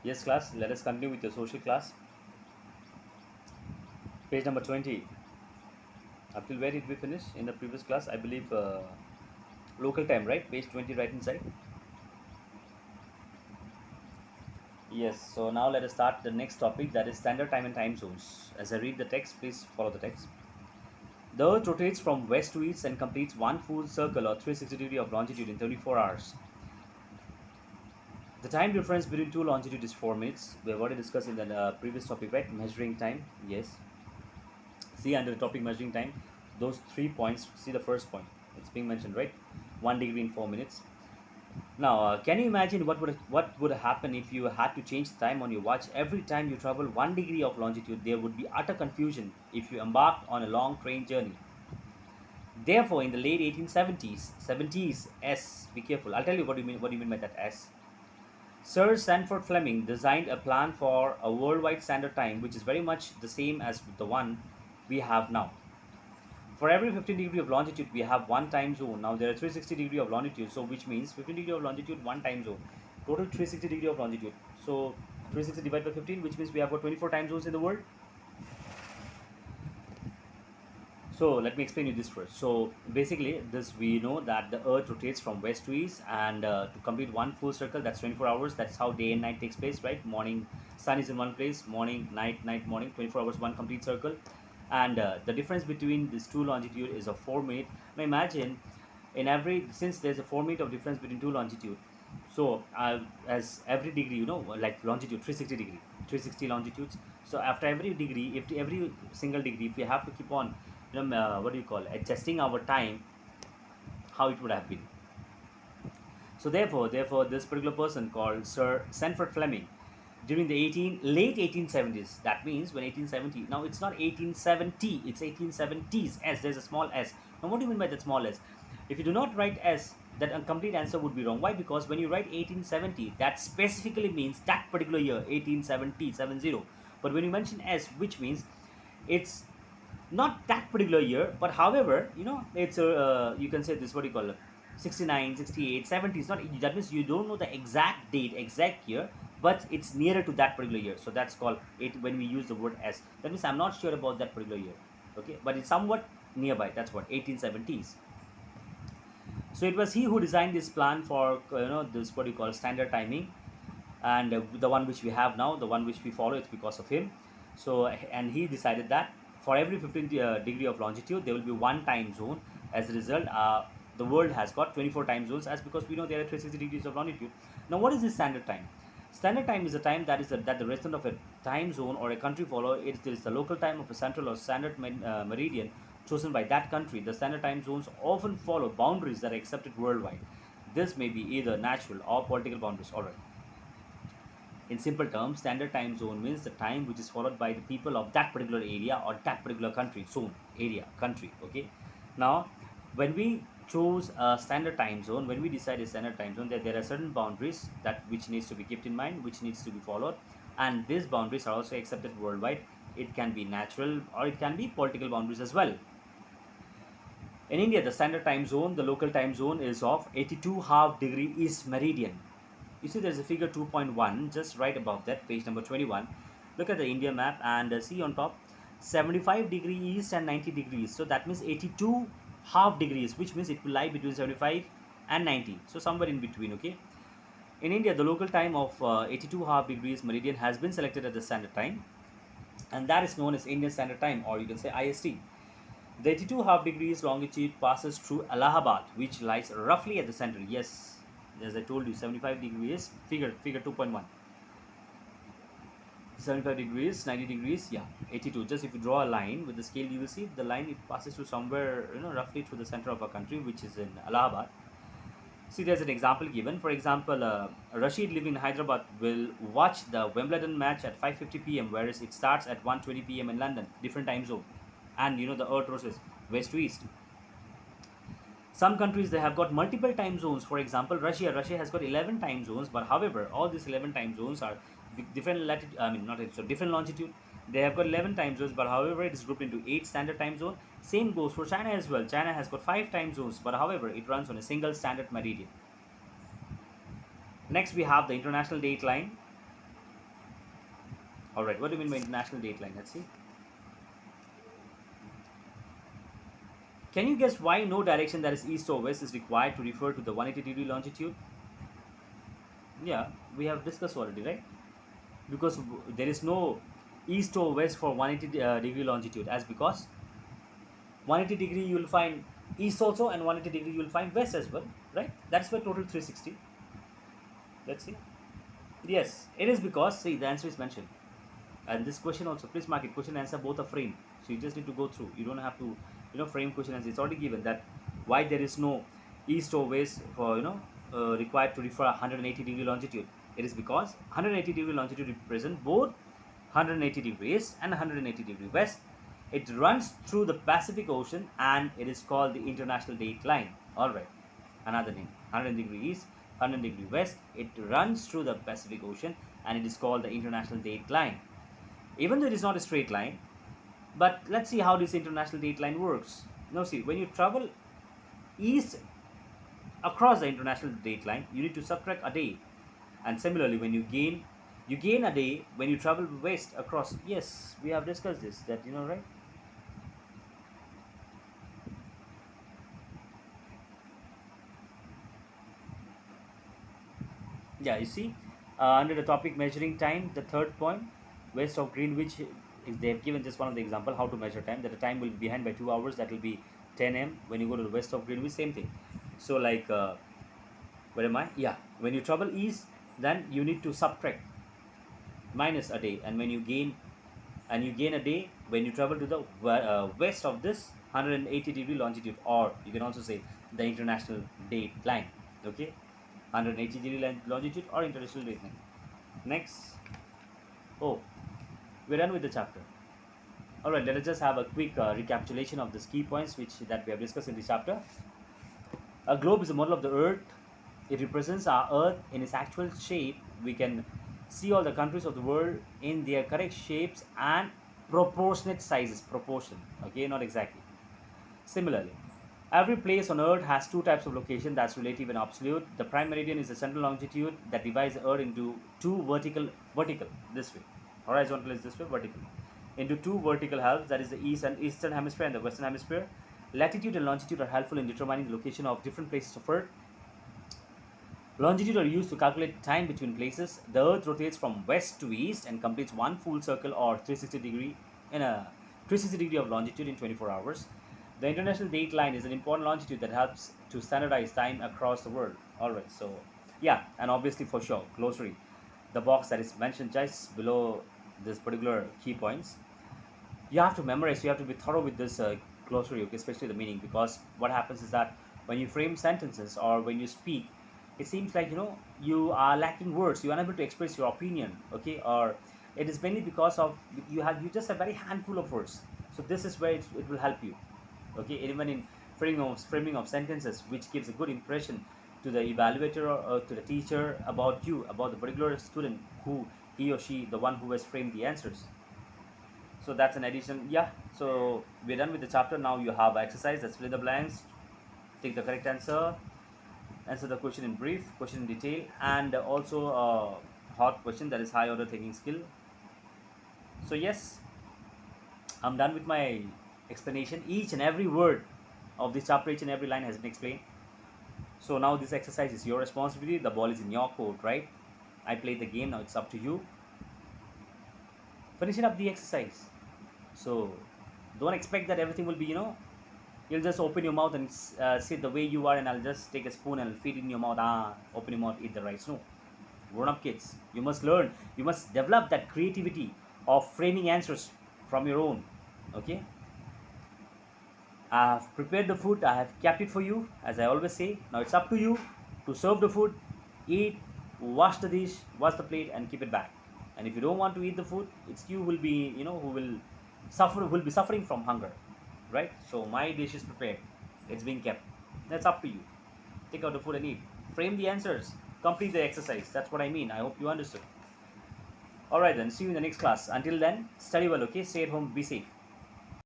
Yes, class, let us continue with your social class. Page number 20. Up till where did we finish in the previous class? I believe local time, right? Page 20, right inside. Yes, so now let us start the next topic, that is standard time and time zones. As I read the text, please follow the text. The Earth rotates from west to east and completes one full circle or 360 degree of longitude in 34 hours. The time difference between two longitudes is 4 minutes. We have already discussed in the previous topic, right? Measuring time. Yes. See under the topic measuring time, those 3 points. See the first point. It's being mentioned, right? 1 degree in 4 minutes. Now, can you imagine what would happen if you had to change the time on your watch every time you travel 1 degree of longitude? There would be utter confusion if you embarked on a long train journey. Therefore, in the late 1870s, 70s, S. Be careful. I'll tell you what you mean. What do you mean by that S? Sir Sanford Fleming designed a plan for a worldwide standard time, which is very much the same as the one we have now. For every 15 degree of longitude, we have one time zone. Now there are 360 degree of longitude, so which means 15 degree of longitude, one time zone. Total 360 degree of longitude. So 360 divided by 15, which means we have got 24 time zones in the world. So let me explain you this first. So basically, this we know that the Earth rotates from west to east, and to complete one full circle, that's 24 hours. That's how day and night takes place, right? Morning, sun is in one place. Morning, night, night, morning. 24 hours, one complete circle, and the difference between these two longitude is a 4 minute. Now imagine, in every since there's a 4 minute of difference between two longitude, so as every degree, like longitude 360 degree, 360 longitudes. So after every degree, if every single degree, if we have to keep on what do you call adjusting our time, how it would have been. So therefore this particular person called Sir Sanford Fleming, during the late 1870s, that means when 1870, now it's not 1870, it's 1870s, s, there's a small s. Now what do you mean by that small s? If you do not write s, that a complete answer would be wrong. Why? Because when you write 1870, that specifically means that particular year, 1870, 70. But when you mention s, which means it's not that particular year, but however, it's you can say this, what do you call it, 69, 68, 70. Not that means you don't know the exact date, exact year, but it's nearer to that particular year. So that's called it when we use the word s. That means I'm not sure about that particular year, okay, but it's somewhat nearby. That's what 1870s. So it was he who designed this plan for this, what do you call, standard timing, and the one which we have now, the one which we follow, it's because of him. So and he decided that for every 15 degree of longitude there will be one time zone. As a result, the world has got 24 time zones, as because we know there are 360 degrees of longitude. Now what is this standard time? Standard time is a time that that the resident of a time zone or a country follow. It is the local time of a central or standard meridian chosen by that country. The standard time zones often follow boundaries that are accepted worldwide. This may be either natural or political boundaries. Alright. In simple terms, standard time zone means the time which is followed by the people of that particular area or that particular country, zone, area, country. Okay. Now, when we choose a standard time zone, when we decide a standard time zone, there are certain boundaries that which needs to be kept in mind, which needs to be followed, and these boundaries are also accepted worldwide. It can be natural or it can be political boundaries as well. In India, the standard time zone, the local time zone is of 82 half degree east meridian. You see there's a figure 2.1 just right above that, page number 21. Look at the India map and see on top 75 degree east and 90 degrees. So that means 82 half degrees, which means it will lie between 75 and 90. So somewhere in between, okay. In India, the local time of 82 half degrees meridian has been selected as the standard time, and that is known as Indian Standard Time, or you can say IST. The 82 half degrees longitude passes through Allahabad, which lies roughly at the center. Yes, as I told you, 75 degrees, figure 2.1. 75 degrees, 90 degrees, yeah, 82. Just if you draw a line with the scale, you will see the line, it passes through somewhere, roughly through the center of our country, which is in Allahabad. See, there's an example given. For example, Rashid living in Hyderabad will watch the Wimbledon match at 5:50 p.m., whereas it starts at 1:20 p.m. in London, different time zone. And the earth rotates west to east. Some countries, they have got multiple time zones. For example, Russia has got 11 time zones, but however, all these 11 time zones are different latitude. I mean, not so different longitude. They have got 11 time zones, but however, it is grouped into 8 standard time zone. Same goes for China as well. China has got 5 time zones, but however, it runs on a single standard meridian. Next, we have the international date line. All right, what do you mean by international dateline? Let's see. Can you guess why no direction that is east or west is required to refer to the 180-degree longitude? Yeah, we have discussed already, right? Because there is no east or west for 180 degree longitude, as because 180 degree you will find east also, and 180 degree you will find west as well, right? That's why total 360. Let's see. Yes, it is because, see, the answer is mentioned. And this question also, please mark it, question and answer both are framed. So you just need to go through. You don't have to, frame question answer. It's already given that why there is no east or west for, required to refer 180-degree longitude. It is because 180-degree longitude represent both 180 degrees and 180-degree west. It runs through the Pacific Ocean and it is called the International Date Line. Alright, another name, 100 degree east, 100 degree west. It runs through the Pacific Ocean and it is called the International Date Line. Even though it is not a straight line, but let's see how this international date line works. Now see, when you travel east across the international date line, you need to subtract a day. And similarly, when you gain a day when you travel west across. Yes, we have discussed this, that right? Yeah, you see, under the topic measuring time, the third point, west of Greenwich, is they have given just one of the example how to measure time. That the time will be behind by 2 hours. That will be 10 a.m. When you go to the west of Greenwich, same thing. So like, where am I? Yeah, when you travel east, then you need to subtract minus a day, and when you gain a day when you travel to the west of this 180-degree longitude, or you can also say the international date line. Okay, 180-degree longitude or international date line. Next. Oh, we're done with the chapter. All right, let us just have a quick recapitulation of the key points which that we have discussed in this chapter. A globe is a model of the earth. It represents our earth in its actual shape. We can see all the countries of the world in their correct shapes and proportionate sizes. Proportion, okay, not exactly. Similarly, every place on earth has two types of location, that's relative and absolute. The prime meridian is the central longitude that divides the earth into two vertical this way. Horizontal is this way, vertical. Into two vertical halves, that is the eastern hemisphere and the western hemisphere. Latitude and longitude are helpful in determining the location of different places of earth. Longitude are used to calculate time between places. The earth rotates from west to east and completes one full circle or 360 degree in a 360 degree of longitude in 24 hours. The international date line is an important longitude that helps to standardize time across the world. Alright, so yeah, and obviously for sure, glossary, the box that is mentioned just below this particular key points. You have to memorize, you have to be thorough with this glossary, okay, especially the meaning, because what happens is that when you frame sentences or when you speak, it seems like you are lacking words, you're unable to express your opinion, okay, or it is mainly because of you just a very handful of words. So this is where it will help you, okay, even in framing of sentences, which gives a good impression to the evaluator or to the teacher about you, about the particular student who he or she, the one who has framed the answers. So that's an addition. Yeah, so we're done with the chapter. Now you have exercise, that's fill in the blanks, take the correct answer, answer the question in brief, question in detail, and also a hot question, that is high order thinking skill. So yes, I'm done with my explanation. Each and every word of this chapter, each and every line has been explained. So now this exercise is your responsibility. The ball is in your court, right? I played the game, now it's up to you. Finishing up the exercise. So don't expect that everything will be, you'll just open your mouth and sit the way you are, and I'll just take a spoon and I'll feed it in your mouth. Open your mouth, eat the rice. No. Grown up kids, you must learn, you must develop that creativity of framing answers from your own. Okay. I have prepared the food, I have kept it for you, as I always say. Now it's up to you to serve the food, eat, wash the dish, wash the plate, and keep it back. And if you don't want to eat the food, it's you will be, who will be suffering from hunger, right? So my dish is prepared, it's being kept. That's up to you. Take out the food and eat. Frame the answers. Complete the exercise. That's what I mean. I hope you understood. Alright then, see you in the next class. Until then, study well, okay? Stay at home, be safe.